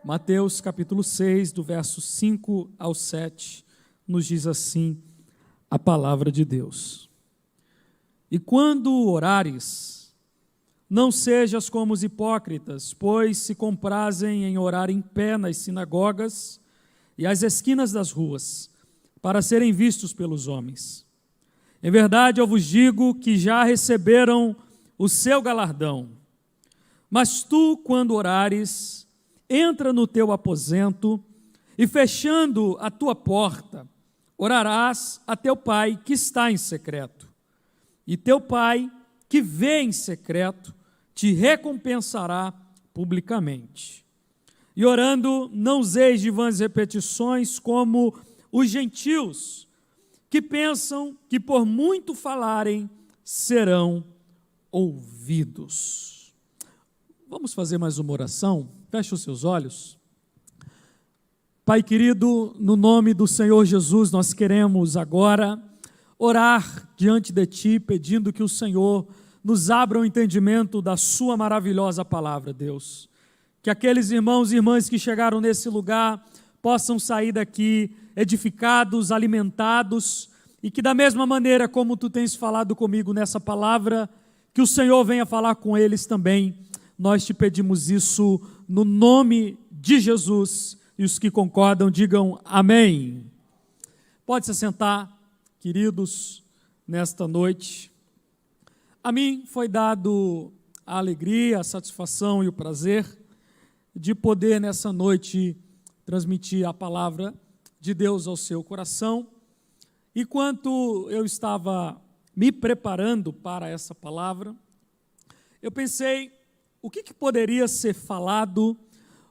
Mateus capítulo 6, do verso 5 ao 7, nos diz assim a palavra de Deus. E quando orares, não sejas como os hipócritas, pois se comprazem em orar em pé nas sinagogas e às esquinas das ruas, para serem vistos pelos homens. Em verdade, eu vos digo que já receberam o seu galardão. Mas tu, quando orares, entra no teu aposento e, fechando a tua porta, orarás a teu Pai que está em secreto. E teu Pai, que vê em secreto, te recompensará publicamente. E orando, não useis de vãs repetições como os gentios, que pensam que por muito falarem serão ouvidos. Vamos fazer mais uma oração? Feche os seus olhos. Pai querido, no nome do Senhor Jesus, nós queremos agora orar diante de Ti, pedindo que o Senhor nos abra o entendimento da Sua maravilhosa palavra, Deus. Que aqueles irmãos e irmãs que chegaram nesse lugar possam sair daqui edificados, alimentados, e que da mesma maneira como Tu tens falado comigo nessa palavra, que o Senhor venha falar com eles também. Nós te pedimos isso no nome de Jesus, e os que concordam digam amém. Pode se sentar, queridos, nesta noite. A mim foi dado a alegria, a satisfação e o prazer de poder nessa noite transmitir a palavra de Deus ao seu coração. E enquanto eu estava me preparando para essa palavra, eu pensei, o que poderia ser falado,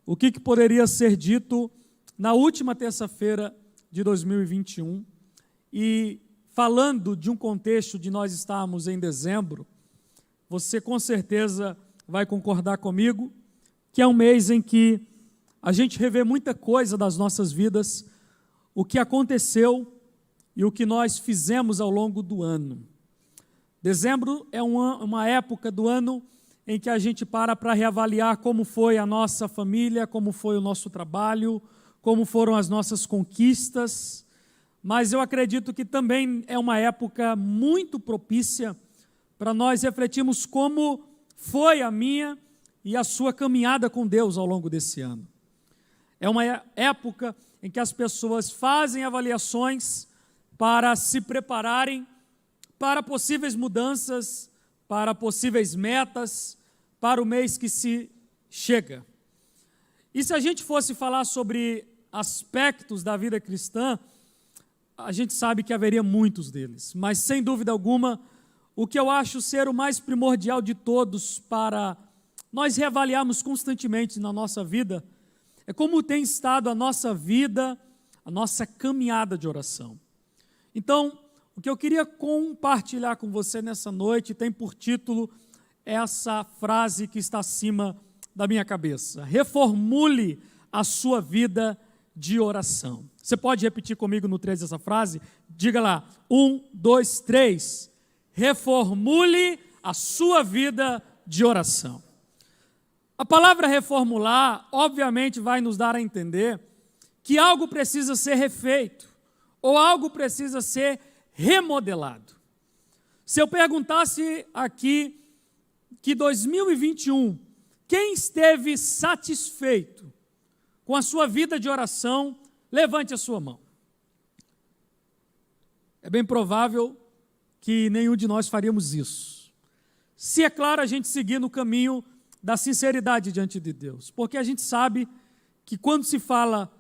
o que poderia ser dito na última terça-feira de 2021, e falando de um contexto de nós estarmos em dezembro, você com certeza vai concordar comigo, que é um mês em que a gente revê muita coisa das nossas vidas, o que aconteceu e o que nós fizemos ao longo do ano. Dezembro é uma época do ano em que a gente para reavaliar como foi a nossa família, como foi o nosso trabalho, como foram as nossas conquistas, mas eu acredito que também é uma época muito propícia para nós refletirmos como foi a minha e a sua caminhada com Deus ao longo desse ano. É uma época em que as pessoas fazem avaliações para se prepararem para possíveis mudanças, para possíveis metas, para o mês que se chega. E se a gente fosse falar sobre aspectos da vida cristã, a gente sabe que haveria muitos deles, mas sem dúvida alguma, o que eu acho ser o mais primordial de todos para nós reavaliarmos constantemente na nossa vida, é como tem estado a nossa vida, a nossa caminhada de oração. Então, o que eu queria compartilhar com você nessa noite tem por título essa frase que está acima da minha cabeça: reformule a sua vida de oração. Você pode repetir comigo no 3 essa frase? Diga lá, 1, 2, 3. Reformule a sua vida de oração. A palavra reformular, obviamente, vai nos dar a entender que algo precisa ser refeito, ou algo precisa ser remodelado. Se eu perguntasse aqui que 2021, quem esteve satisfeito com a sua vida de oração, levante a sua mão. É bem provável que nenhum de nós faríamos isso. Se é claro a gente seguir no caminho da sinceridade diante de Deus, porque a gente sabe que quando se fala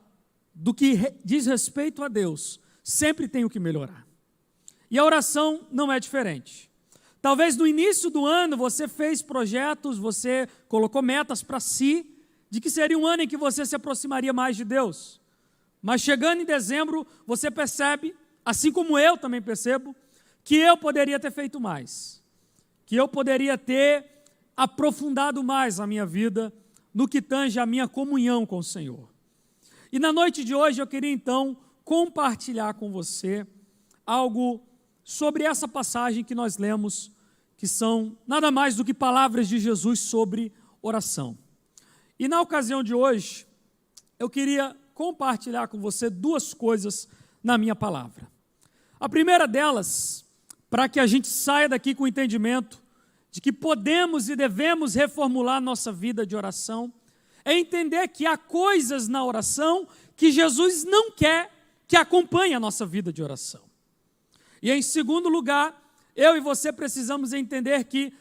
do que diz respeito a Deus, sempre tem o que melhorar. E a oração não é diferente. Talvez no início do ano você fez projetos, você colocou metas para si, de que seria um ano em que você se aproximaria mais de Deus. Mas chegando em dezembro, você percebe, assim como eu também percebo, que eu poderia ter feito mais, que eu poderia ter aprofundado mais a minha vida no que tange a minha comunhão com o Senhor. E na noite de hoje eu queria então compartilhar com você algo sobre essa passagem que nós lemos, que são nada mais do que palavras de Jesus sobre oração. E na ocasião de hoje, eu queria compartilhar com você duas coisas na minha palavra. A primeira delas, para que a gente saia daqui com o entendimento de que podemos e devemos reformular nossa vida de oração, é entender que há coisas na oração que Jesus não quer que acompanhem a nossa vida de oração. E em segundo lugar, eu e você precisamos entender que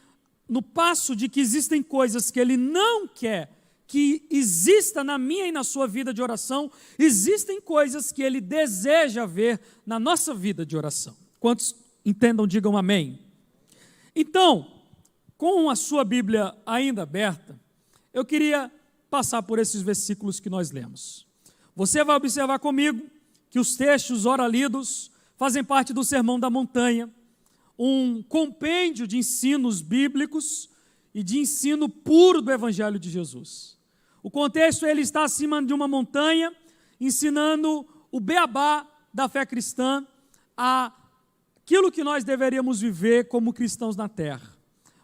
no passo de que existem coisas que Ele não quer que exista na minha e na sua vida de oração, existem coisas que Ele deseja ver na nossa vida de oração. Quantos entendam, digam amém. Então, com a sua Bíblia ainda aberta, eu queria passar por esses versículos que nós lemos. Você vai observar comigo que os textos ora lidos fazem parte do Sermão da Montanha, um compêndio de ensinos bíblicos e de ensino puro do Evangelho de Jesus. O contexto, ele está acima de uma montanha, ensinando o beabá da fé cristã, aquilo que nós deveríamos viver como cristãos na terra.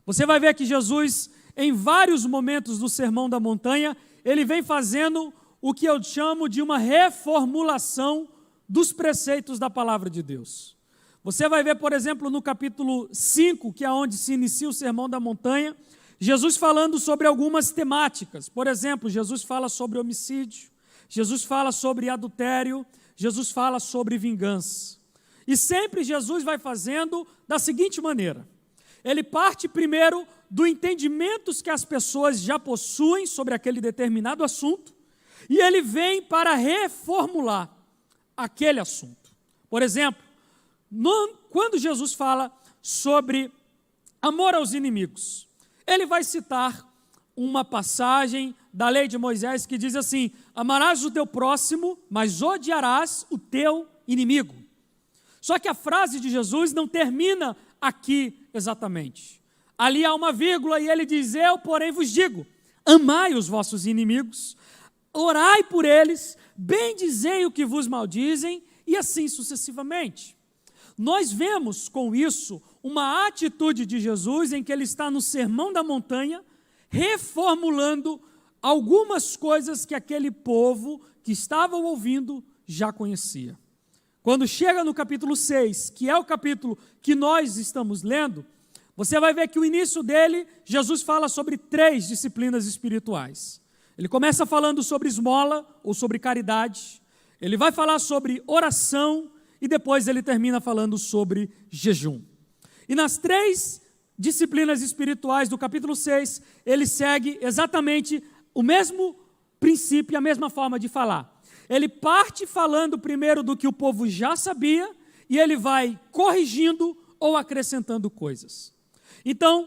Você vai ver que Jesus, em vários momentos do Sermão da Montanha, ele vem fazendo o que eu chamo de uma reformulação dos preceitos da palavra de Deus. Você vai ver, por exemplo, no capítulo 5, que é onde se inicia o Sermão da Montanha, Jesus falando sobre algumas temáticas. Por exemplo, Jesus fala sobre homicídio, Jesus fala sobre adultério, Jesus fala sobre vingança. E sempre Jesus vai fazendo da seguinte maneira: ele parte primeiro do entendimento que as pessoas já possuem sobre aquele determinado assunto, e ele vem para reformular aquele assunto. Por exemplo, quando Jesus fala sobre amor aos inimigos, ele vai citar uma passagem da lei de Moisés que diz assim: amarás o teu próximo, mas odiarás o teu inimigo. Só que a frase de Jesus não termina aqui exatamente. Ali há uma vírgula e ele diz: eu, porém, vos digo, amai os vossos inimigos, orai por eles, bendizei o que vos maldizem, e assim sucessivamente. Nós vemos com isso uma atitude de Jesus em que ele está no Sermão da Montanha, reformulando algumas coisas que aquele povo que estava ouvindo já conhecia. Quando chega no capítulo 6, que é o capítulo que nós estamos lendo, você vai ver que o início dele, Jesus fala sobre 3 disciplinas espirituais. Ele começa falando sobre esmola ou sobre caridade, ele vai falar sobre oração e depois ele termina falando sobre jejum. E nas 3 disciplinas espirituais do capítulo 6, ele segue exatamente o mesmo princípio e a mesma forma de falar. Ele parte falando primeiro do que o povo já sabia e ele vai corrigindo ou acrescentando coisas. Então,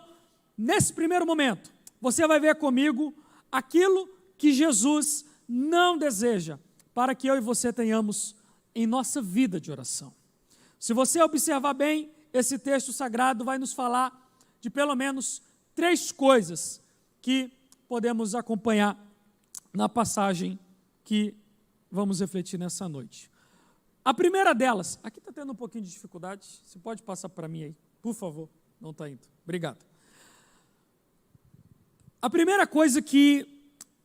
nesse primeiro momento, você vai ver comigo aquilo que Jesus não deseja para que eu e você tenhamos em nossa vida de oração. Se você observar bem, esse texto sagrado vai nos falar de pelo menos 3 coisas que podemos acompanhar na passagem que vamos refletir nessa noite. A primeira delas, aqui está tendo um pouquinho de dificuldade, você pode passar para mim aí, por favor, não está indo, obrigado. A primeira coisa que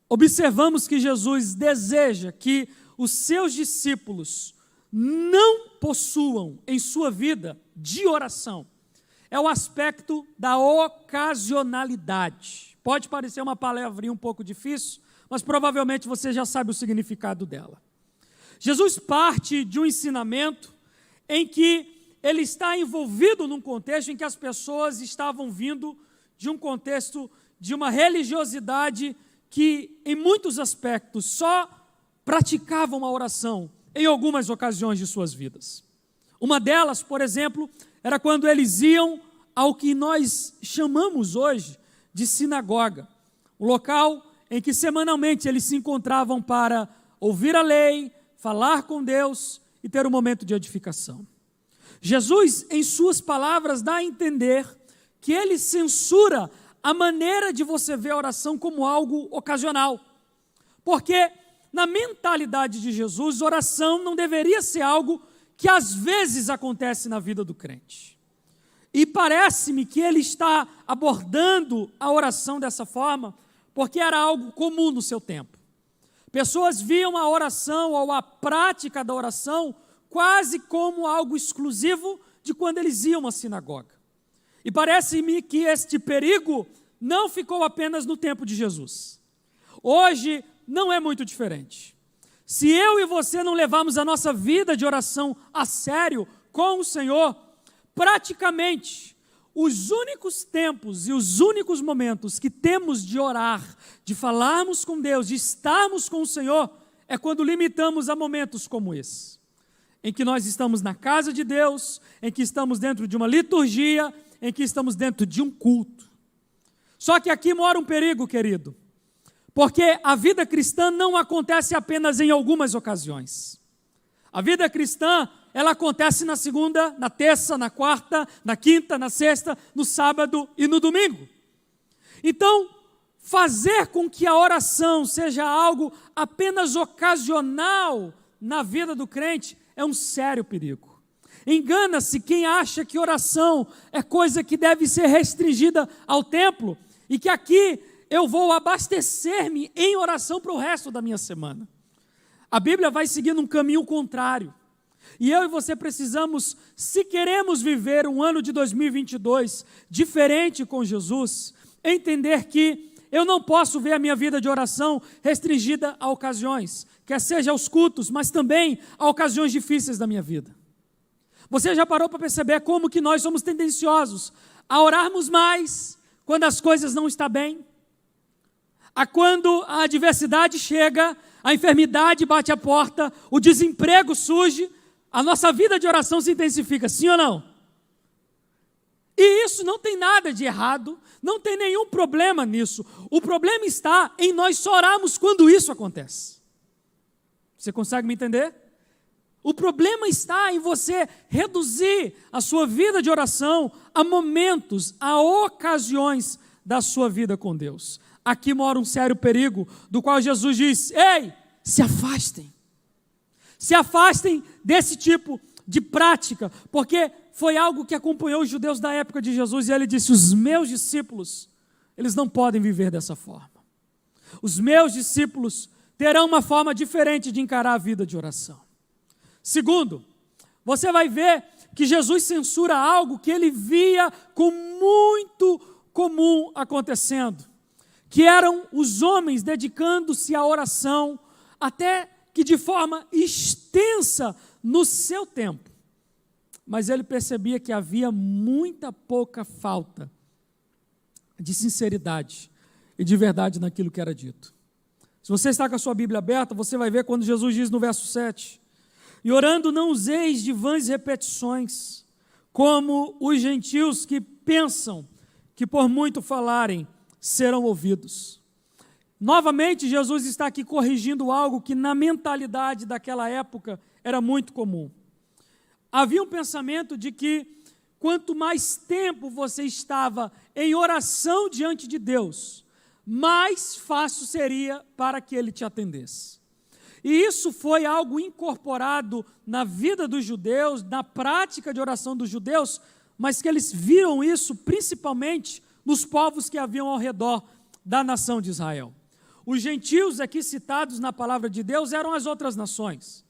observamos que Jesus deseja que os seus discípulos não possuam em sua vida de oração é o aspecto da ocasionalidade. Pode parecer uma palavrinha um pouco difícil, mas provavelmente você já sabe o significado dela. Jesus parte de um ensinamento em que ele está envolvido num contexto em que as pessoas estavam vindo de um contexto de uma religiosidade que, em muitos aspectos, só praticavam a oração em algumas ocasiões de suas vidas. Uma delas, por exemplo, era quando eles iam ao que nós chamamos hoje de sinagoga, o local em que semanalmente eles se encontravam para ouvir a lei, falar com Deus e ter um momento de edificação. Jesus, em suas palavras, dá a entender que ele censura a maneira de você ver a oração como algo ocasional, porque na mentalidade de Jesus, oração não deveria ser algo que às vezes acontece na vida do crente. E parece-me que ele está abordando a oração dessa forma, porque era algo comum no seu tempo. Pessoas viam a oração ou a prática da oração quase como algo exclusivo de quando eles iam à sinagoga. E parece-me que este perigo não ficou apenas no tempo de Jesus. Hoje não é muito diferente. Se eu e você não levarmos a nossa vida de oração a sério com o Senhor, praticamente os únicos tempos e os únicos momentos que temos de orar, de falarmos com Deus, de estarmos com o Senhor, é quando limitamos a momentos como esse, em que nós estamos na casa de Deus, em que estamos dentro de uma liturgia, em que estamos dentro de um culto. Só que aqui mora um perigo, querido, porque a vida cristã não acontece apenas em algumas ocasiões. A vida cristã, ela acontece na segunda, na terça, na quarta, na quinta, na sexta, no sábado e no domingo. Então, fazer com que a oração seja algo apenas ocasional na vida do crente é um sério perigo. Engana-se quem acha que oração é coisa que deve ser restringida ao templo e que aqui eu vou abastecer-me em oração para o resto da minha semana. A Bíblia vai seguindo um caminho contrário. E eu e você precisamos, se queremos viver um ano de 2022 diferente com Jesus, entender que eu não posso ver a minha vida de oração restringida a ocasiões, quer seja aos cultos, mas também a ocasiões difíceis da minha vida. Você já parou para perceber como que nós somos tendenciosos a orarmos mais quando as coisas não estão bem? A quando a adversidade chega, a enfermidade bate a porta, o desemprego surge, a nossa vida de oração se intensifica, sim ou não? E isso não tem nada de errado, não tem nenhum problema nisso. O problema está em nós só orarmos quando isso acontece. Você consegue me entender? O problema está em você reduzir a sua vida de oração a momentos, a ocasiões da sua vida com Deus. Aqui mora um sério perigo, do qual Jesus diz: ei, se afastem. Se afastem desse tipo de prática, porque foi algo que acompanhou os judeus da época de Jesus, e ele disse: os meus discípulos, eles não podem viver dessa forma. Os meus discípulos terão uma forma diferente de encarar a vida de oração. Segundo, você vai ver que Jesus censura algo que ele via com muito comum acontecendo, que eram os homens dedicando-se à oração, até que de forma extensa no seu tempo. Mas ele percebia que havia muita pouca falta de sinceridade e de verdade naquilo que era dito. Se você está com a sua Bíblia aberta, você vai ver quando Jesus diz no verso 7, e orando não useis de vãs repetições, como os gentios que pensam que por muito falarem serão ouvidos. Novamente, Jesus está aqui corrigindo algo que na mentalidade daquela época era muito comum. Havia um pensamento de que quanto mais tempo você estava em oração diante de Deus, mais fácil seria para que Ele te atendesse. E isso foi algo incorporado na vida dos judeus, na prática de oração dos judeus, mas que eles viram isso principalmente nos povos que haviam ao redor da nação de Israel. Os gentios aqui citados na palavra de Deus eram as outras nações.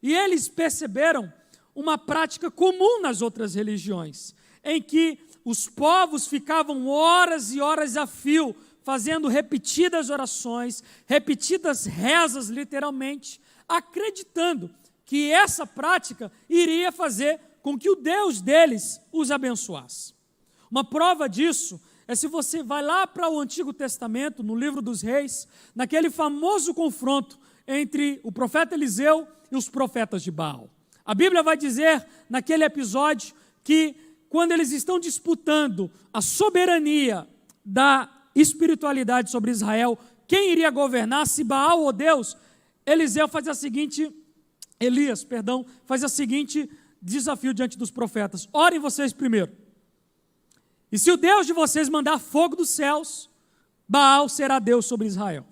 E eles perceberam uma prática comum nas outras religiões, em que os povos ficavam horas e horas a fio, fazendo repetidas orações, repetidas rezas, literalmente, acreditando que essa prática iria fazer com que o Deus deles os abençoasse. Uma prova disso é se você vai lá para o Antigo Testamento, no livro dos Reis, naquele famoso confronto entre o profeta Eliseu e os profetas de Baal. A Bíblia vai dizer, naquele episódio, que quando eles estão disputando a soberania da espiritualidade sobre Israel, quem iria governar, se Baal ou Deus, Elias faz o seguinte desafio diante dos profetas: orem vocês primeiro. E se o Deus de vocês mandar fogo dos céus, Baal será Deus sobre Israel.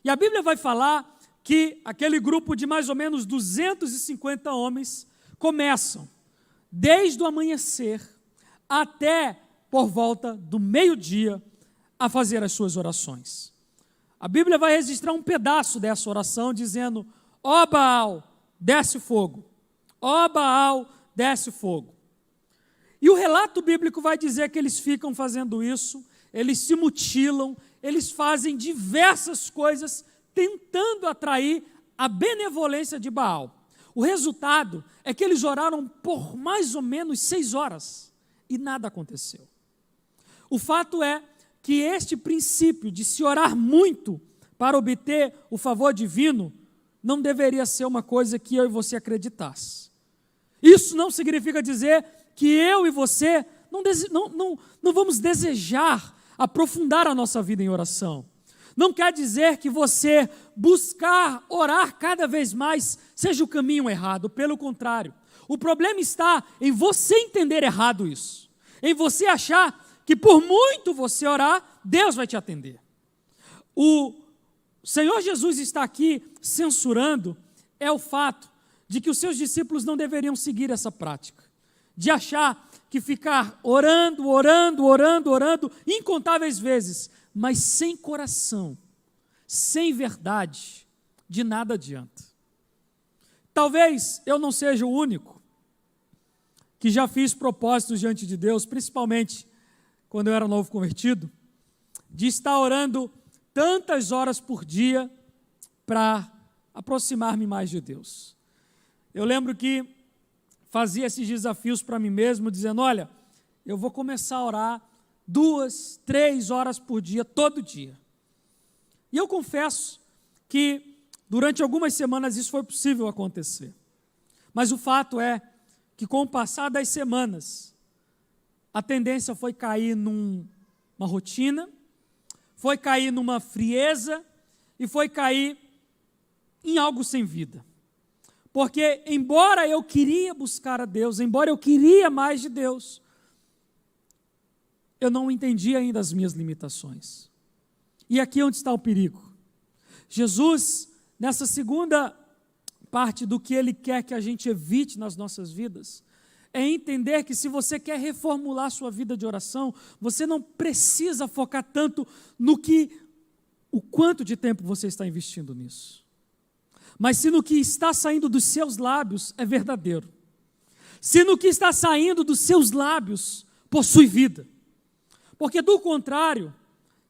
E a Bíblia vai falar que aquele grupo de mais ou menos 250 homens começam desde o amanhecer até por volta do meio-dia a fazer as suas orações. a Bíblia vai registrar um pedaço dessa oração dizendo: ó Baal, desce fogo. Ó Baal, desce fogo. E o relato bíblico vai dizer que eles ficam fazendo isso, eles se mutilam, eles fazem diversas coisas tentando atrair a benevolência de Baal. O resultado é que eles oraram por mais ou menos 6 horas e nada aconteceu. O fato é que este princípio de se orar muito para obter o favor divino não deveria ser uma coisa que eu e você acreditasse. Isso não significa dizer que eu e você não vamos desejar aprofundar a nossa vida em oração. Não quer dizer que você buscar orar cada vez mais seja o caminho errado, pelo contrário. O problema está em você entender errado isso, em você achar que por muito você orar, Deus vai te atender. O Senhor Jesus está aqui censurando o fato de que os seus discípulos não deveriam seguir essa prática, de achar que ficar orando incontáveis vezes, mas sem coração, sem verdade, de nada adianta. Talvez eu não seja o único que já fiz propósitos diante de Deus, principalmente quando eu era novo convertido, de estar orando tantas horas por dia para aproximar-me mais de Deus. Eu lembro que fazia esses desafios para mim mesmo, dizendo: olha, eu vou começar a orar 2, 3 horas por dia, todo dia. E eu confesso que durante algumas semanas isso foi possível acontecer. Mas o fato é que com o passar das semanas, a tendência foi cair numa rotina, foi cair numa frieza e foi cair em algo sem vida. Porque, embora eu queria buscar a Deus, embora eu queria mais de Deus, eu não entendi ainda as minhas limitações. E aqui é onde está o perigo. Jesus, nessa segunda parte do que Ele quer que a gente evite nas nossas vidas, é entender que se você quer reformular sua vida de oração, você não precisa focar tanto o quanto de tempo você está investindo nisso. Mas se no que está saindo dos seus lábios é verdadeiro, se no que está saindo dos seus lábios possui vida, porque do contrário,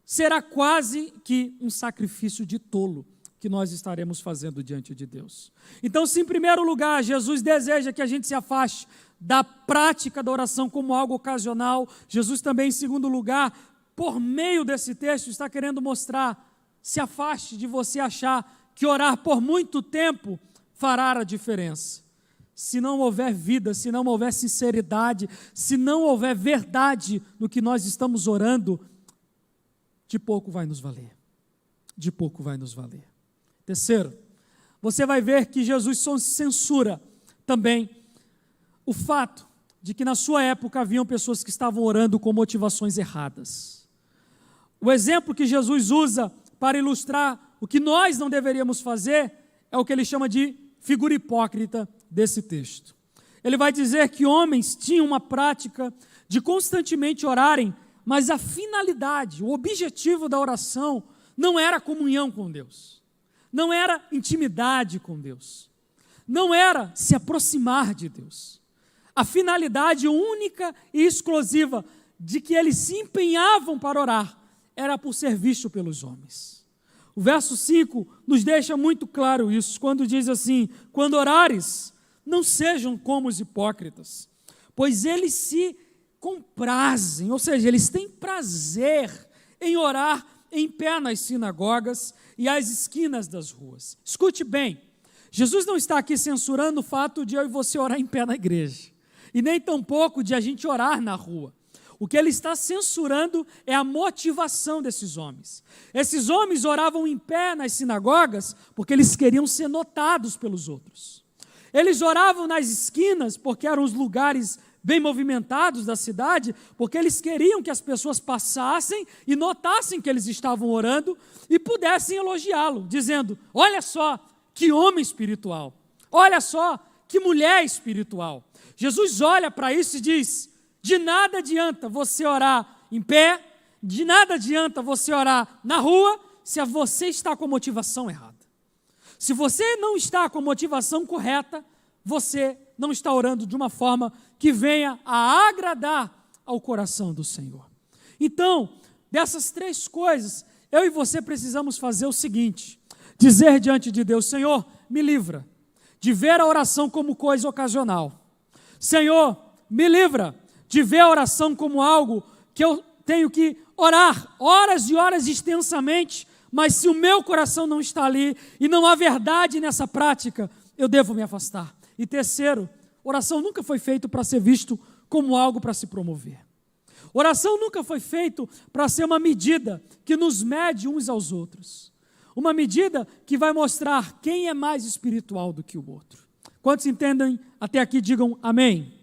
será quase que um sacrifício de tolo que nós estaremos fazendo diante de Deus. Então, se em primeiro lugar Jesus deseja que a gente se afaste da prática da oração como algo ocasional, Jesus também, em segundo lugar, por meio desse texto, está querendo mostrar: se afaste de você achar que orar por muito tempo fará a diferença. Se não houver vida, se não houver sinceridade, se não houver verdade no que nós estamos orando, de pouco vai nos valer. De pouco vai nos valer. Terceiro, você vai ver que Jesus censura também o fato de que na sua época haviam pessoas que estavam orando com motivações erradas. O exemplo que Jesus usa para ilustrar o que nós não deveríamos fazer é o que ele chama de figura hipócrita desse texto. Ele vai dizer que homens tinham uma prática de constantemente orarem, mas a finalidade, o objetivo da oração não era comunhão com Deus, não era intimidade com Deus, não era se aproximar de Deus. A finalidade única e exclusiva de que eles se empenhavam para orar era por ser visto pelos homens. O verso 5 nos deixa muito claro isso, quando diz assim: quando orares, não sejam como os hipócritas, pois eles se comprazem, ou seja, eles têm prazer em orar em pé nas sinagogas e às esquinas das ruas. Escute bem, Jesus não está aqui censurando o fato de eu e você orar em pé na igreja, e nem tampouco de a gente orar na rua. O que ele está censurando é a motivação desses homens. Esses homens oravam em pé nas sinagogas porque eles queriam ser notados pelos outros. Eles oravam nas esquinas porque eram os lugares bem movimentados da cidade, porque eles queriam que as pessoas passassem e notassem que eles estavam orando e pudessem elogiá-lo, dizendo: olha só que homem espiritual, olha só que mulher espiritual. Jesus olha para isso e diz: de nada adianta você orar em pé, de nada adianta você orar na rua, se você está com a motivação errada. Se você não está com a motivação correta, você não está orando de uma forma que venha a agradar ao coração do Senhor. Então, dessas três coisas, eu e você precisamos fazer o seguinte: dizer diante de Deus: Senhor, me livra de ver a oração como coisa ocasional. Senhor, me livra de ver a oração como algo que eu tenho que orar horas e horas extensamente, mas se o meu coração não está ali e não há verdade nessa prática, eu devo me afastar. E terceiro, oração nunca foi feita para ser visto como algo para se promover. Oração nunca foi feita para ser uma medida que nos mede uns aos outros. Uma medida que vai mostrar quem é mais espiritual do que o outro. Quantos entendem até aqui, digam amém.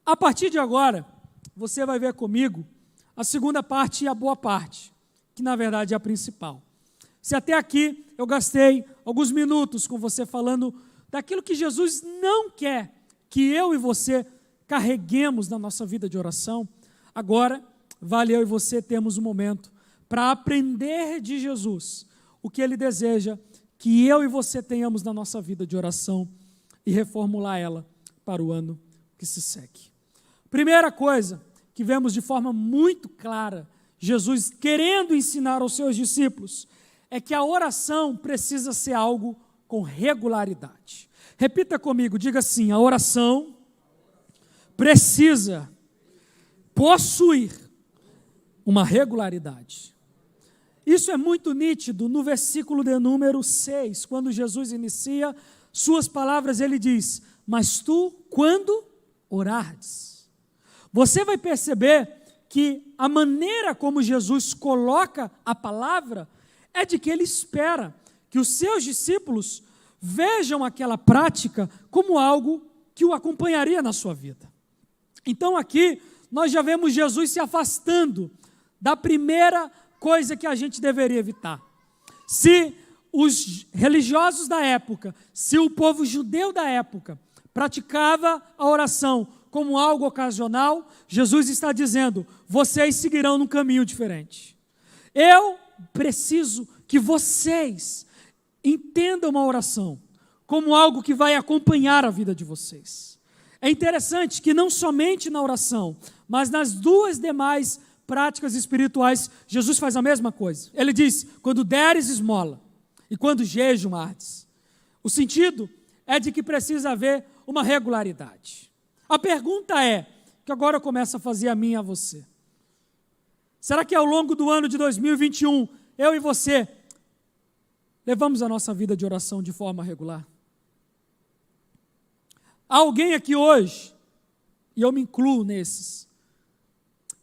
A partir de agora, você vai ver comigo a segunda parte e a boa parte, que na verdade é a principal. Se até aqui eu gastei alguns minutos com você falando daquilo que Jesus não quer que eu e você carreguemos na nossa vida de oração, agora vale eu e você termos um momento para aprender de Jesus o que Ele deseja que eu e você tenhamos na nossa vida de oração e reformular ela para o ano que se segue. Primeira coisa que vemos de forma muito clara, Jesus querendo ensinar aos seus discípulos, é que a oração precisa ser algo com regularidade. Repita comigo, diga assim: a oração precisa possuir uma regularidade. Isso é muito nítido no versículo de número 6, quando Jesus inicia suas palavras, ele diz: mas tu, quando orardes. Você vai perceber que a maneira como Jesus coloca a palavra é de que ele espera que os seus discípulos vejam aquela prática como algo que o acompanharia na sua vida. Então aqui nós já vemos Jesus se afastando da primeira coisa que a gente deveria evitar. Se os religiosos da época, se o povo judeu da época praticava a oração como algo ocasional, Jesus está dizendo: vocês seguirão num caminho diferente. Eu preciso que vocês entendam a oração como algo que vai acompanhar a vida de vocês. É interessante que não somente na oração, mas nas duas demais práticas espirituais, Jesus faz a mesma coisa. Ele diz: quando deres esmola e quando jejuardes. O sentido é de que precisa haver uma regularidade. A pergunta é, que agora eu começo a fazer a minha e a você: será que ao longo do ano de 2021, eu e você levamos a nossa vida de oração de forma regular? Há alguém aqui hoje, e eu me incluo nesses,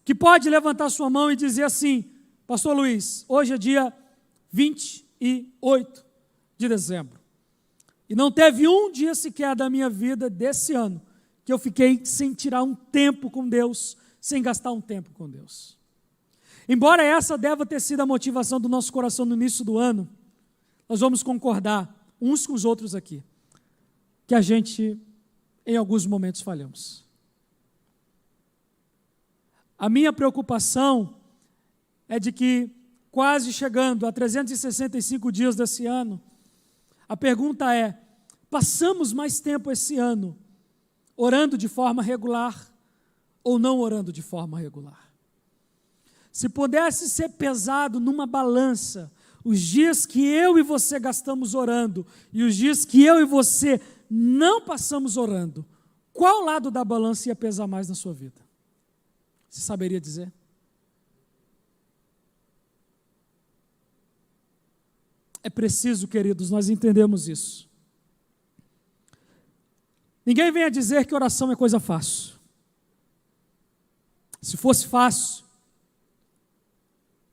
que pode levantar sua mão e dizer assim: Pastor Luiz, hoje é dia 28 de dezembro, e não teve um dia sequer da minha vida desse ano que eu fiquei sem tirar um tempo com Deus, sem gastar um tempo com Deus. Embora essa deva ter sido a motivação do nosso coração no início do ano, nós vamos concordar uns com os outros aqui, que a gente, em alguns momentos, falhamos. A minha preocupação é de que, quase chegando a 365 dias desse ano, a pergunta é: passamos mais tempo esse ano orando de forma regular ou não orando de forma regular? Se pudesse ser pesado numa balança os dias que eu e você gastamos orando e os dias que eu e você não passamos orando, qual lado da balança ia pesar mais na sua vida? Você saberia dizer? É preciso, queridos, nós entendemos isso. Ninguém venha dizer que oração é coisa fácil. Se fosse fácil,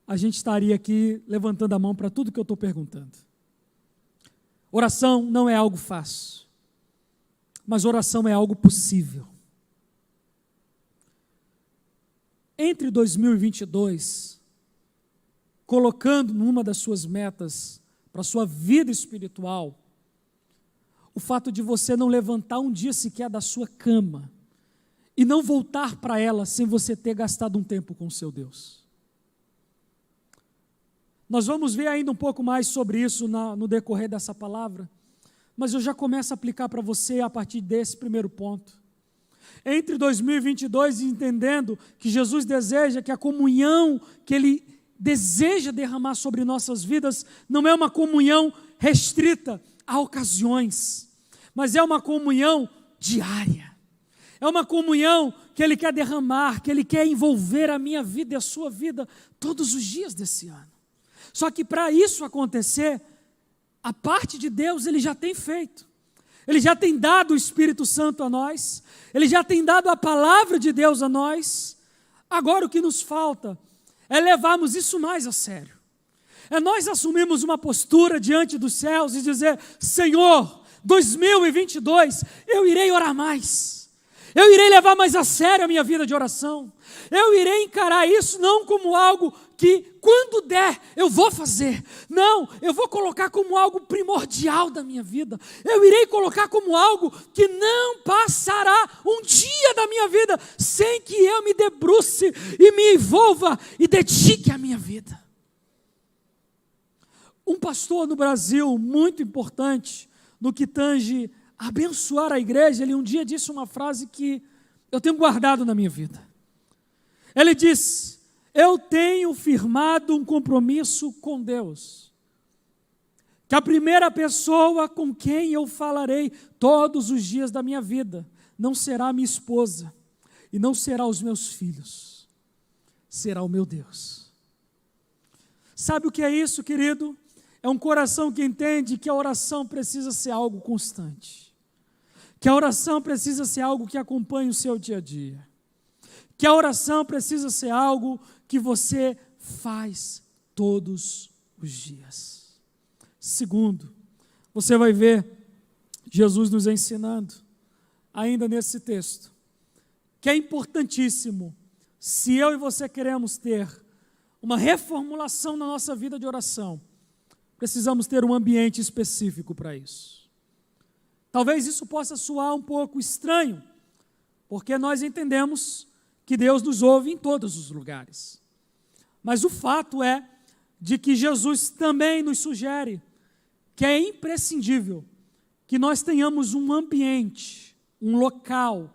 a gente estaria aqui levantando a mão para tudo que eu estou perguntando. Oração não é algo fácil, mas oração é algo possível. Entre 2022, colocando numa das suas metas para a sua vida espiritual, o fato de você não levantar um dia sequer da sua cama e não voltar para ela sem você ter gastado um tempo com o seu Deus. Nós vamos ver ainda um pouco mais sobre isso no decorrer dessa palavra, mas eu já começo a aplicar para você a partir desse primeiro ponto. Entre 2022, entendendo que Jesus deseja que a comunhão que Ele deseja derramar sobre nossas vidas não é uma comunhão restrita a ocasiões, mas é uma comunhão diária. É uma comunhão que Ele quer derramar, que Ele quer envolver a minha vida e a sua vida todos os dias desse ano. Só que para isso acontecer, a parte de Deus Ele já tem feito. Ele já tem dado o Espírito Santo a nós, Ele já tem dado a palavra de Deus a nós. Agora o que nos falta é levarmos isso mais a sério. É nós assumirmos uma postura diante dos céus e dizer: Senhor, 2022, eu irei orar mais. Eu irei levar mais a sério a minha vida de oração. Eu irei encarar isso não como algo que, quando der, eu vou fazer. Não, eu vou colocar como algo primordial da minha vida. Eu irei colocar como algo que não passará um dia da minha vida sem que eu me debruce e me envolva e dedique a minha vida. Um pastor no Brasil muito importante no que tange a abençoar a igreja, ele um dia disse uma frase que eu tenho guardado na minha vida. Ele disse: eu tenho firmado um compromisso com Deus, que a primeira pessoa com quem eu falarei todos os dias da minha vida não será minha esposa e não será os meus filhos, será o meu Deus. Sabe o que é isso, querido? É um coração que entende que a oração precisa ser algo constante, que a oração precisa ser algo que acompanhe o seu dia a dia, que a oração precisa ser algo que você faz todos os dias. Segundo, você vai ver Jesus nos ensinando, ainda nesse texto, que é importantíssimo, se eu e você queremos ter uma reformulação na nossa vida de oração, precisamos ter um ambiente específico para isso. Talvez isso possa soar um pouco estranho, porque nós entendemos que Deus nos ouve em todos os lugares. Mas o fato é de que Jesus também nos sugere que é imprescindível que nós tenhamos um ambiente, um local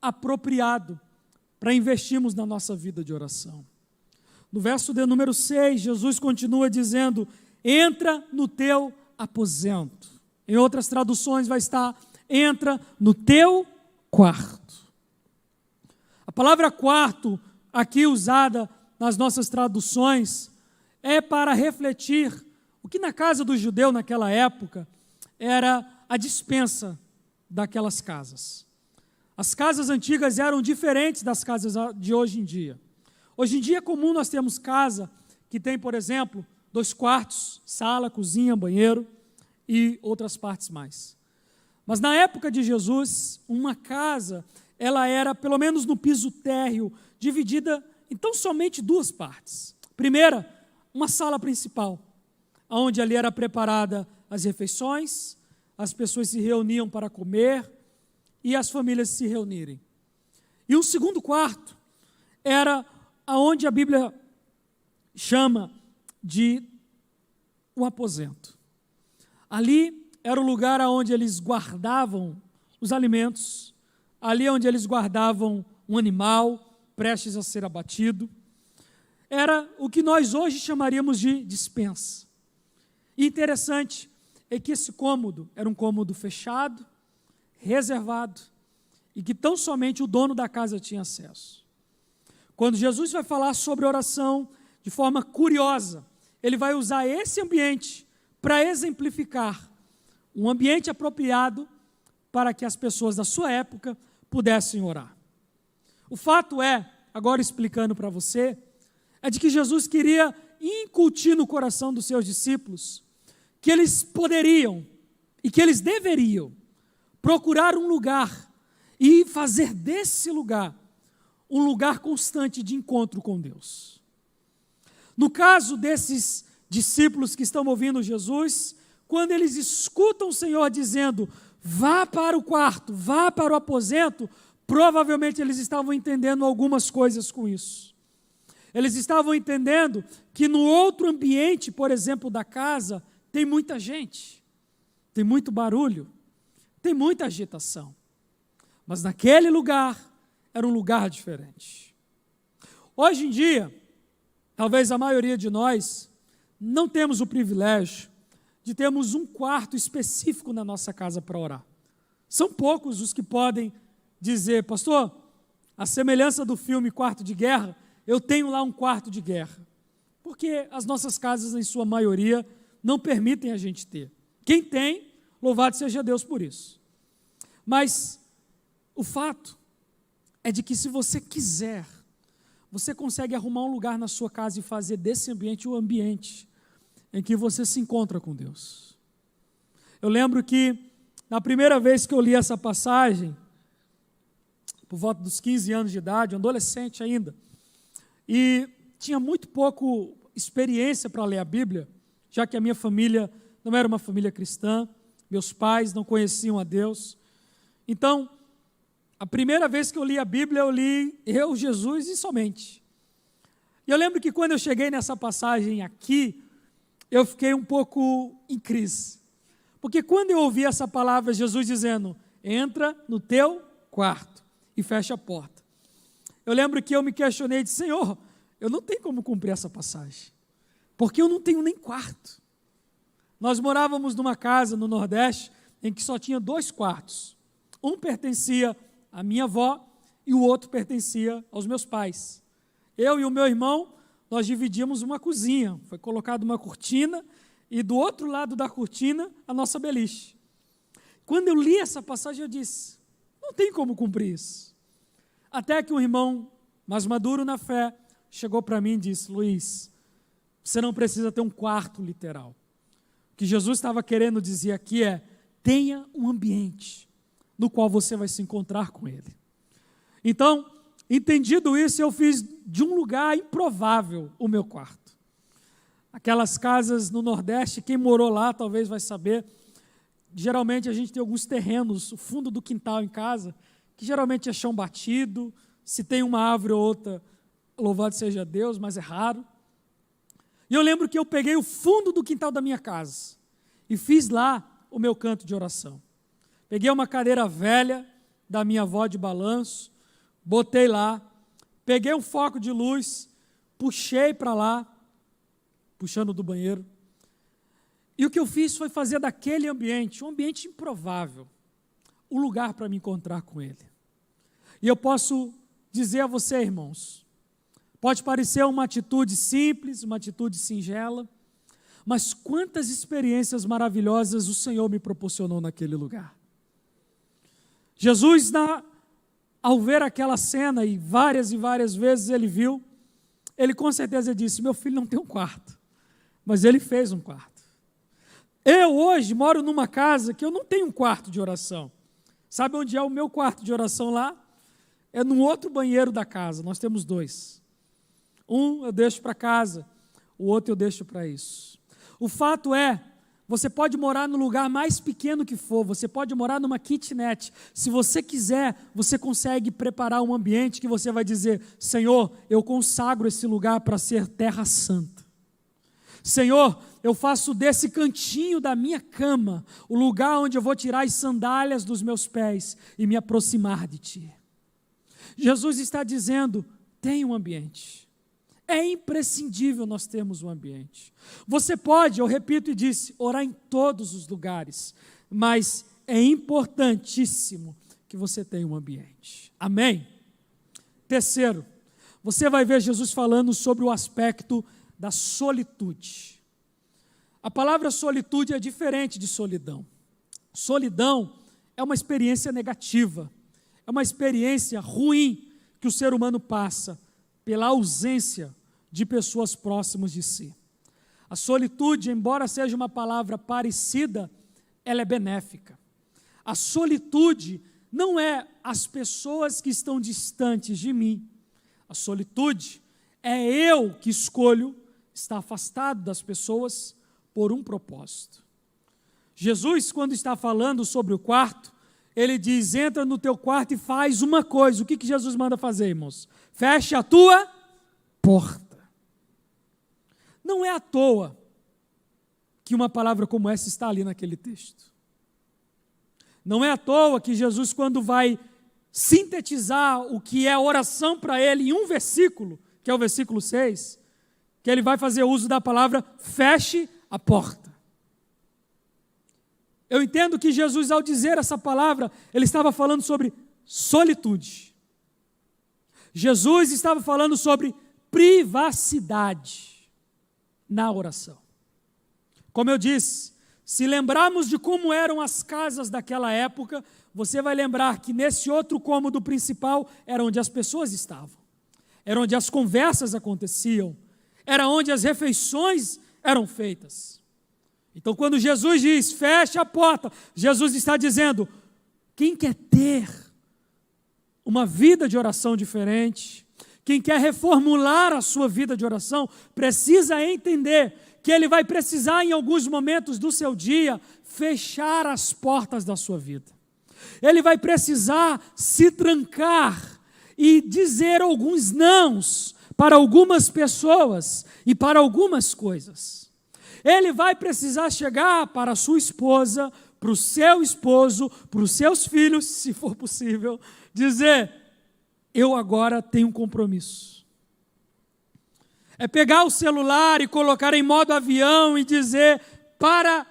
apropriado para investirmos na nossa vida de oração. No verso de número 6, Jesus continua dizendo: entra no teu aposento. Em outras traduções vai estar: entra no teu quarto. A palavra quarto, aqui usada nas nossas traduções, é para refletir o que na casa do judeu naquela época era a despensa daquelas casas. As casas antigas eram diferentes das casas de hoje em dia. Hoje em dia é comum nós termos casa que tem, por exemplo, 2 quartos, sala, cozinha, banheiro e outras partes mais. Mas na época de Jesus, uma casa, ela era, pelo menos no piso térreo, dividida em tão somente 2 partes. Primeira, uma sala principal, onde ali era preparada as refeições, as pessoas se reuniam para comer e as famílias se reunirem. E um segundo quarto era onde a Bíblia chama de um aposento. Ali era o lugar onde eles guardavam os alimentos, ali onde eles guardavam um animal prestes a ser abatido. Era o que nós hoje chamaríamos de despensa. E interessante é que esse cômodo era um cômodo fechado, reservado, e que tão somente o dono da casa tinha acesso. Quando Jesus vai falar sobre oração de forma curiosa, ele vai usar esse ambiente para exemplificar um ambiente apropriado para que as pessoas da sua época pudessem orar. O fato é, agora explicando para você, é de que Jesus queria incutir no coração dos seus discípulos que eles poderiam e que eles deveriam procurar um lugar e fazer desse lugar um lugar constante de encontro com Deus. No caso desses discípulos que estão ouvindo Jesus, quando eles escutam o Senhor dizendo: vá para o quarto, vá para o aposento, provavelmente eles estavam entendendo algumas coisas com isso. Eles estavam entendendo que no outro ambiente, por exemplo, da casa, tem muita gente, tem muito barulho, tem muita agitação. Mas naquele lugar, era um lugar diferente. Hoje em dia, talvez a maioria de nós não temos o privilégio de termos um quarto específico na nossa casa para orar. São poucos os que podem dizer, pastor, a semelhança do filme Quarto de Guerra, eu tenho lá um quarto de guerra. Porque as nossas casas, em sua maioria, não permitem a gente ter. Quem tem, louvado seja Deus por isso. Mas o fato é de que se você quiser, você consegue arrumar um lugar na sua casa e fazer desse ambiente o ambiente em que você se encontra com Deus. Eu lembro que, na primeira vez que eu li essa passagem, por volta dos 15 anos de idade, um adolescente ainda, e tinha muito pouco experiência para ler a Bíblia, já que a minha família não era uma família cristã, meus pais não conheciam a Deus. Então, a primeira vez que eu li a Bíblia, eu li eu, Jesus e somente. E eu lembro que quando eu cheguei nessa passagem aqui, eu fiquei um pouco em crise. Porque quando eu ouvi essa palavra, Jesus dizendo, entra no teu quarto e fecha a porta. Eu lembro que eu me questionei e disse, Senhor, eu não tenho como cumprir essa passagem, porque eu não tenho nem quarto. Nós morávamos numa casa no Nordeste, em que só tinha 2 quartos. Um pertencia à minha avó e o outro pertencia aos meus pais. Eu e o meu irmão, nós dividíamos uma cozinha, foi colocada uma cortina e do outro lado da cortina a nossa beliche. Quando eu li essa passagem eu disse, não tem como cumprir isso. Até que um irmão mais maduro na fé chegou para mim e disse, Luiz, você não precisa ter um quarto literal. O que Jesus estava querendo dizer aqui é, tenha um ambiente no qual você vai se encontrar com Ele. Então, entendido isso, eu fiz de um lugar improvável o meu quarto. Aquelas casas no Nordeste, quem morou lá talvez vai saber, geralmente a gente tem alguns terrenos, o fundo do quintal em casa, que geralmente é chão batido, se tem uma árvore ou outra, louvado seja Deus, mas é raro. E eu lembro que eu peguei o fundo do quintal da minha casa e fiz lá o meu canto de oração. Peguei uma cadeira velha da minha avó de balanço, botei lá, peguei um foco de luz, puxei para lá, puxando do banheiro. E o que eu fiz foi fazer daquele ambiente, um ambiente improvável, o lugar para me encontrar com Ele. E eu posso dizer a você, irmãos, pode parecer uma atitude simples, uma atitude singela, mas quantas experiências maravilhosas o Senhor me proporcionou naquele lugar. Jesus, ao ver aquela cena, e várias vezes ele viu, ele com certeza disse, meu filho não tem um quarto, mas ele fez um quarto. Eu hoje moro numa casa que eu não tenho um quarto de oração. Sabe onde é o meu quarto de oração lá? É num outro banheiro da casa, nós temos 2. Um eu deixo para casa, o outro eu deixo para isso. O fato é, você pode morar no lugar mais pequeno que for, você pode morar numa kitnet. Se você quiser, você consegue preparar um ambiente que você vai dizer, Senhor, eu consagro esse lugar para ser terra santa. Senhor, eu faço desse cantinho da minha cama o lugar onde eu vou tirar as sandálias dos meus pés e me aproximar de Ti. Jesus está dizendo, tem um ambiente. É imprescindível nós termos um ambiente. Você pode, eu repito e disse, orar em todos os lugares, mas é importantíssimo que você tenha um ambiente. Amém? Terceiro, você vai ver Jesus falando sobre o aspecto da solitude. A palavra solitude é diferente de solidão. Solidão é uma experiência negativa, é uma experiência ruim que o ser humano passa pela ausência de pessoas próximas de si. A solitude, embora seja uma palavra parecida, ela é benéfica. A solitude não é as pessoas que estão distantes de mim. A solitude é eu que escolho estar afastado das pessoas por um propósito. Jesus, quando está falando sobre o quarto, ele diz, entra no teu quarto e faz uma coisa. O que Jesus manda fazer, irmãos? Fecha a tua porta. Não é à toa que uma palavra como essa está ali naquele texto. Não é à toa que Jesus, quando vai sintetizar o que é oração para ele em um versículo, que é o versículo 6, que ele vai fazer uso da palavra feche a porta. Eu entendo que Jesus, ao dizer essa palavra, ele estava falando sobre solitude. Jesus estava falando sobre privacidade na oração. Como eu disse, se lembrarmos de como eram as casas daquela época, você vai lembrar que nesse outro cômodo principal era onde as pessoas estavam, era onde as conversas aconteciam, era onde as refeições eram feitas. Então, quando Jesus diz, feche a porta, Jesus está dizendo, quem quer ter uma vida de oração diferente, quem quer reformular a sua vida de oração, precisa entender que ele vai precisar, em alguns momentos do seu dia, fechar as portas da sua vida. Ele vai precisar se trancar e dizer alguns nãos para algumas pessoas e para algumas coisas. Ele vai precisar chegar para a sua esposa, para o seu esposo, para os seus filhos, se for possível, dizer, eu agora tenho um compromisso. É pegar o celular e colocar em modo avião e dizer para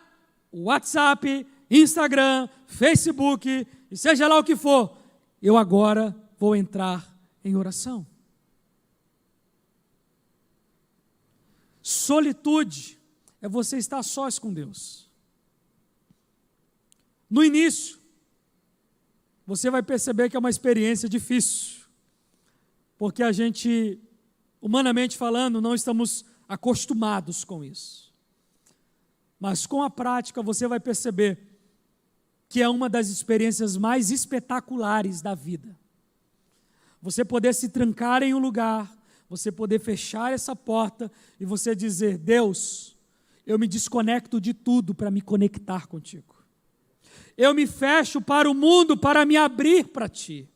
o WhatsApp, Instagram, Facebook, e seja lá o que for, eu agora vou entrar em oração. Solitude é você estar sós com Deus. No início, você vai perceber que é uma experiência difícil, porque a gente, humanamente falando, não estamos acostumados com isso. Mas com a prática você vai perceber que é uma das experiências mais espetaculares da vida. Você poder se trancar em um lugar, você poder fechar essa porta e você dizer, Deus, eu me desconecto de tudo para me conectar contigo. Eu me fecho para o mundo para me abrir para Ti.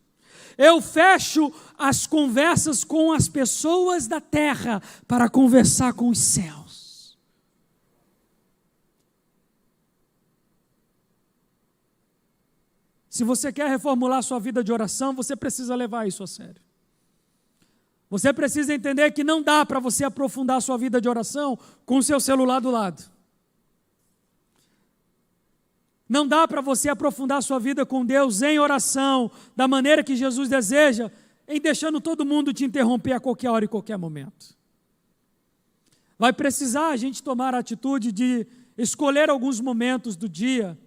Eu fecho as conversas com as pessoas da terra para conversar com os céus. Se você quer reformular sua vida de oração, você precisa levar isso a sério. Você precisa entender que não dá para você aprofundar sua vida de oração com o seu celular do lado. Não dá para você aprofundar sua vida com Deus em oração, da maneira que Jesus deseja, em deixando todo mundo te interromper a qualquer hora e qualquer momento. Vai precisar a gente tomar a atitude de escolher alguns momentos do dia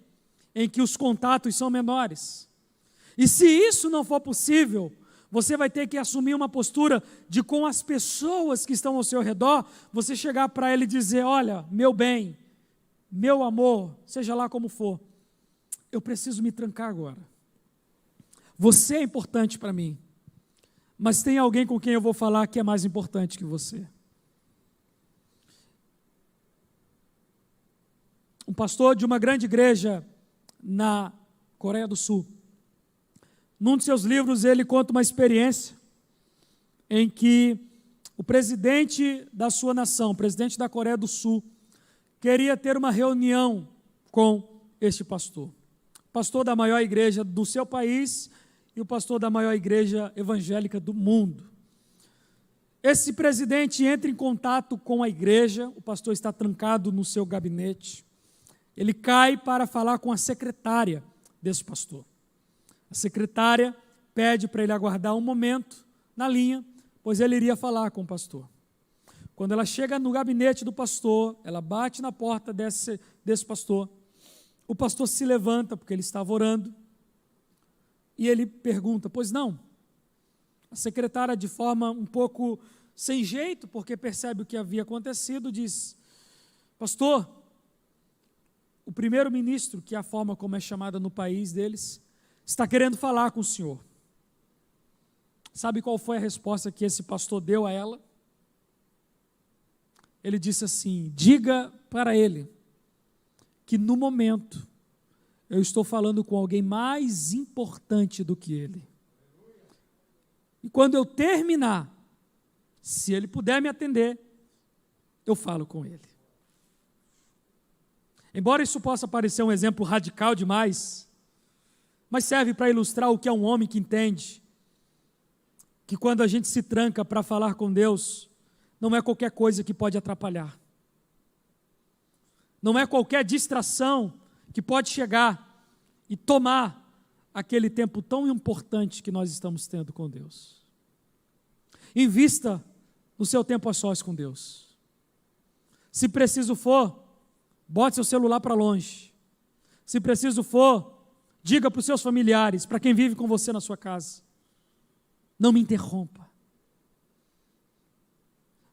em que os contatos são menores. E se isso não for possível, você vai ter que assumir uma postura de, com as pessoas que estão ao seu redor, você chegar para ele e dizer, olha, meu bem, meu amor, seja lá como for, eu preciso me trancar agora. Você é importante para mim, mas tem alguém com quem eu vou falar que é mais importante que você. Um pastor de uma grande igreja na Coreia do Sul, num de seus livros ele conta uma experiência em que o presidente da sua nação, o presidente da Coreia do Sul, queria ter uma reunião com este pastor. Pastor da maior igreja do seu país e o pastor da maior igreja evangélica do mundo. Esse presidente entra em contato com a igreja, o pastor está trancado no seu gabinete. Ele cai para falar com a secretária desse pastor. A secretária pede para ele aguardar um momento na linha, pois ele iria falar com o pastor. Quando ela chega no gabinete do pastor, ela bate na porta desse pastor. O pastor se levanta, porque ele estava orando, e ele pergunta, pois não? A secretária, de forma um pouco sem jeito, porque percebe o que havia acontecido, diz, pastor, o primeiro-ministro, que é a forma como é chamada no país deles, está querendo falar com o senhor. Sabe qual foi a resposta que esse pastor deu a ela? Ele disse assim, diga para ele que no momento eu estou falando com alguém mais importante do que ele. E quando eu terminar, se ele puder me atender, eu falo com Ele. Embora isso possa parecer um exemplo radical demais, mas serve para ilustrar o que é um homem que entende que quando a gente se tranca para falar com Deus, não é qualquer coisa que pode atrapalhar. Não é qualquer distração que pode chegar e tomar aquele tempo tão importante que nós estamos tendo com Deus. Invista no seu tempo a sós com Deus. Se preciso for, bote seu celular para longe. Se preciso for, diga para os seus familiares, para quem vive com você na sua casa: não me interrompa.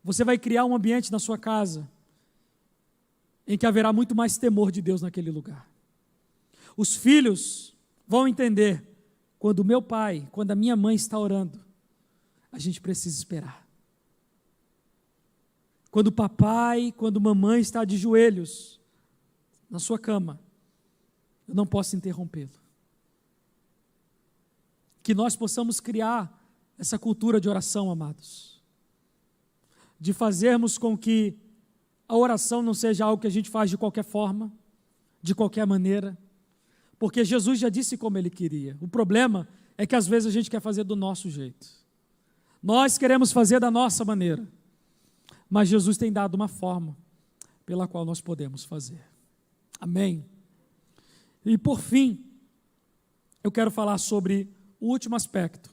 Você vai criar um ambiente na sua casa em que haverá muito mais temor de Deus naquele lugar. Os filhos vão entender, quando o meu pai, quando a minha mãe está orando, a gente precisa esperar. Quando o papai, quando a mamãe está de joelhos na sua cama, eu não posso interrompê-lo. Que nós possamos criar essa cultura de oração, amados. De fazermos com que a oração não seja algo que a gente faz de qualquer forma, de qualquer maneira, porque Jesus já disse como Ele queria. O problema é que às vezes a gente quer fazer do nosso jeito. Nós queremos fazer da nossa maneira, mas Jesus tem dado uma forma pela qual nós podemos fazer. Amém? E por fim, eu quero falar sobre o último aspecto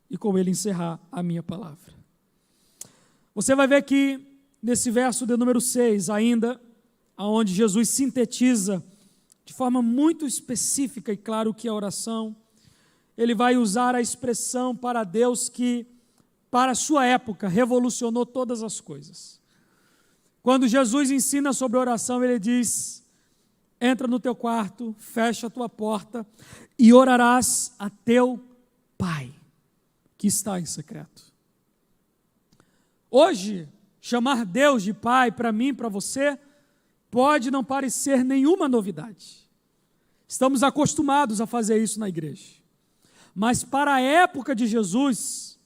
e com ele encerrar a minha palavra. Você vai ver que nesse verso de número 6 ainda, onde Jesus sintetiza de forma muito específica e claro o que é oração, ele vai usar a expressão para Deus que, para a sua época, revolucionou todas as coisas. Quando Jesus ensina sobre oração, ele diz: entra no teu quarto, fecha a tua porta e orarás a teu Pai, que está em secreto. Hoje, chamar Deus de Pai para mim e para você pode não parecer nenhuma novidade. Estamos acostumados a fazer isso na igreja. Mas para a época de Jesus,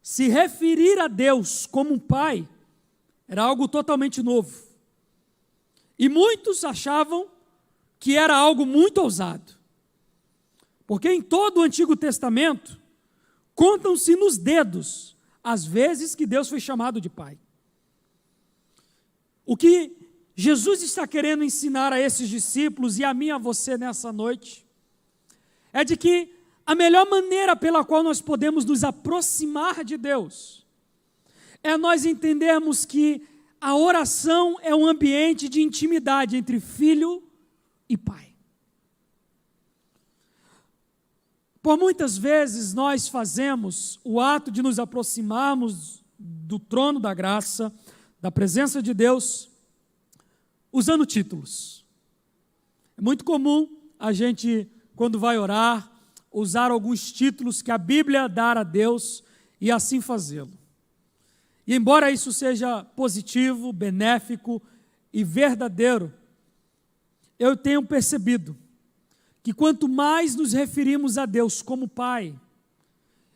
se referir a Deus como um Pai era algo totalmente novo. E muitos achavam que era algo muito ousado. Porque em todo o Antigo Testamento, contam-se nos dedos as vezes que Deus foi chamado de Pai. O que Jesus está querendo ensinar a esses discípulos e a mim e a você nessa noite é de que a melhor maneira pela qual nós podemos nos aproximar de Deus é nós entendermos que a oração é um ambiente de intimidade entre filho e pai. Por muitas vezes nós fazemos o ato de nos aproximarmos do trono da graça, da presença de Deus, usando títulos. É muito comum a gente, quando vai orar, usar alguns títulos que a Bíblia dá a Deus e assim fazê-lo. E embora isso seja positivo, benéfico e verdadeiro, eu tenho percebido que quanto mais nos referimos a Deus como Pai,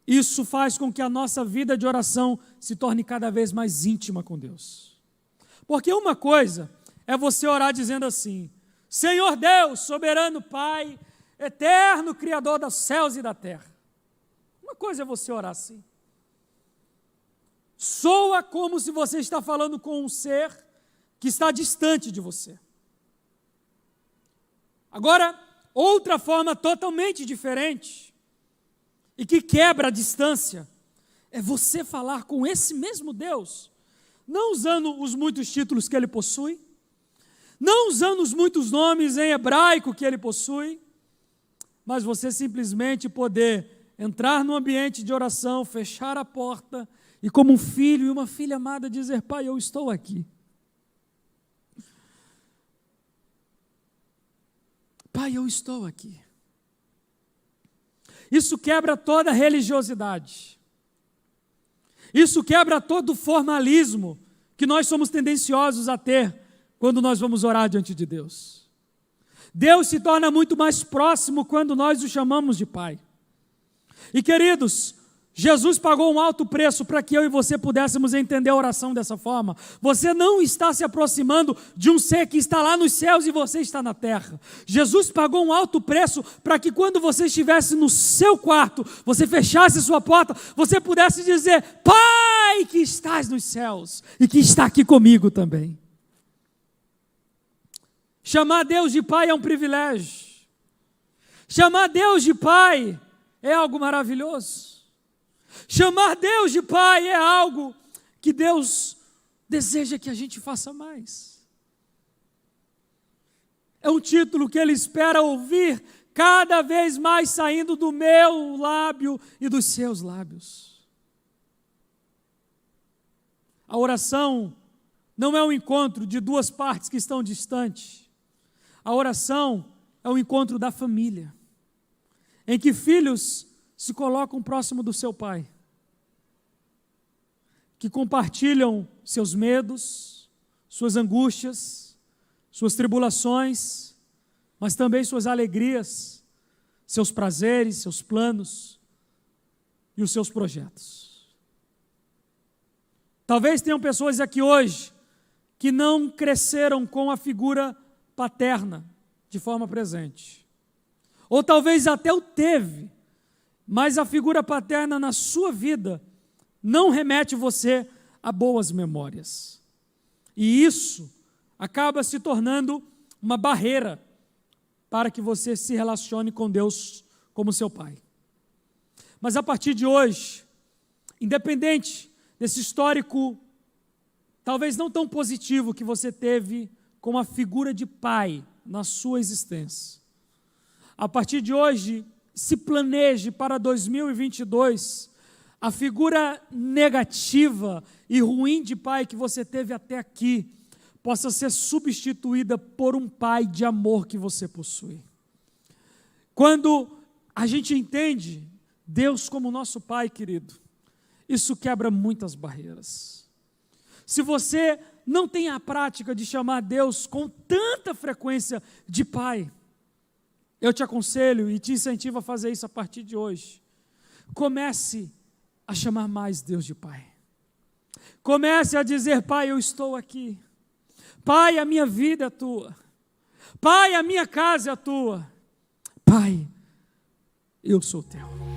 isso faz com que a nossa vida de oração se torne cada vez mais íntima com Deus. Porque uma coisa é você orar dizendo assim: Senhor Deus, soberano Pai, eterno Criador dos céus e da terra. Uma coisa é você orar assim. Soa como se você está falando com um ser que está distante de você. Agora, outra forma totalmente diferente e que quebra a distância é você falar com esse mesmo Deus, não usando os muitos títulos que Ele possui, não usando os muitos nomes em hebraico que Ele possui, mas você simplesmente poder entrar no ambiente de oração, fechar a porta e, como um filho e uma filha amada, dizer: Pai, eu estou aqui. Pai, eu estou aqui. Isso quebra toda a religiosidade. Isso quebra todo o formalismo que nós somos tendenciosos a ter quando nós vamos orar diante de Deus. Deus se torna muito mais próximo quando nós o chamamos de Pai. E queridos, Jesus pagou um alto preço para que eu e você pudéssemos entender a oração dessa forma. Você não está se aproximando de um ser que está lá nos céus e você está na terra. Jesus pagou um alto preço para que quando você estivesse no seu quarto, você fechasse a sua porta, você pudesse dizer: Pai que estás nos céus e que está aqui comigo também. Chamar Deus de Pai é um privilégio. Chamar Deus de Pai é algo maravilhoso. Chamar Deus de Pai é algo que Deus deseja que a gente faça mais. É um título que Ele espera ouvir cada vez mais saindo do meu lábio e dos seus lábios. A oração não é um encontro de duas partes que estão distantes. A oração é o encontro da família, em que filhos se colocam próximo do seu pai, que compartilham seus medos, suas angústias, suas tribulações, mas também suas alegrias, seus prazeres, seus planos e os seus projetos. Talvez tenham pessoas aqui hoje que não cresceram com a figura paterna de forma presente, ou talvez até o teve, mas a figura paterna na sua vida não remete você a boas memórias. E isso acaba se tornando uma barreira para que você se relacione com Deus como seu pai. Mas a partir de hoje, independente desse histórico, talvez não tão positivo que você teve com a figura de pai na sua existência, a partir de hoje, se planeje para 2022 a figura negativa e ruim de pai que você teve até aqui possa ser substituída por um pai de amor que você possui. Quando a gente entende Deus como nosso pai, querido, isso quebra muitas barreiras. Se você não tem a prática de chamar Deus com tanta frequência de pai, eu te aconselho e te incentivo a fazer isso a partir de hoje. Comece a chamar mais Deus de Pai. Comece a dizer: Pai, eu estou aqui. Pai, a minha vida é tua. Pai, a minha casa é tua. Pai, eu sou teu.